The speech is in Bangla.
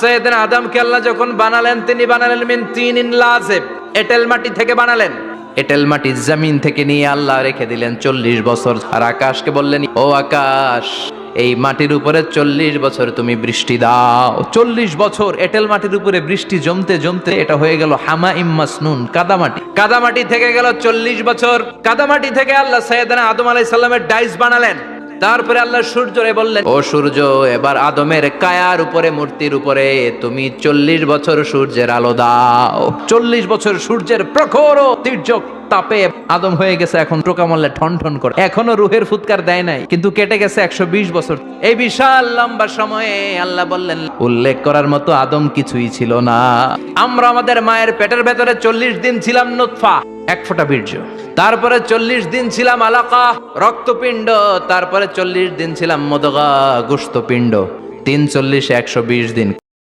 সাইয়েদনা আদমকে আল্লাহ যখন বানালেন, তিনি বানালেন মিন তিনিন লাযিব, এঁটেল মাটি থেকে বানালেন। এঁটেল মাটি জমিন থেকে নিয়ে আল্লাহ রেখে দিলেন 40 বছর। আর আকাশকে বললেন, ও আকাশ, এই মাটির উপরে 40 বছর তুমি বৃষ্টি দাও। 40 বছর এঁটেল মাটির উপরে বৃষ্টি জমতে জমতে এটা হয়ে গেল হামাইম মাসনুন, কাদামাটি। কাদামাটি থেকে গেল 40 বছর। কাদামাটি থেকে আল্লাহ সাইয়েদনা আদম আলাইহিস সালামের ডাইস বানালেন। তারপরে আল্লাহ সূর্যরে বললেন, ও সূর্য, এবার আদমের কায়ার উপরে, মূর্তির উপরে তুমি 40 বছর সূর্যের আলো দাও। 40 বছর সূর্যের প্রখর ও তীর্যক তাপে আদম হয়ে গেছে এখন টোকা মারলে ঠন ঠন করে। এখনো রুহের ফুৎকার দেয় নাই, কিন্তু কেটে গেছে 120 বছর। এই বিশাল লম্বা সময়ে আল্লাহ বললেন, উল্লেখ করার মতো আদম কিছুই ছিল না। আমরা আমাদের মায়ের পেটের ভেতরে 40 দিন ছিলাম নুতফা, এক ফোঁটা বীর্য। তারপরে 40 দিন ছিলাম আলাকা, রক্তপিণ্ড। তারপরে 40 দিন ছিলাম মুদগা, গোশতপিণ্ড। 3 40 120 দিন।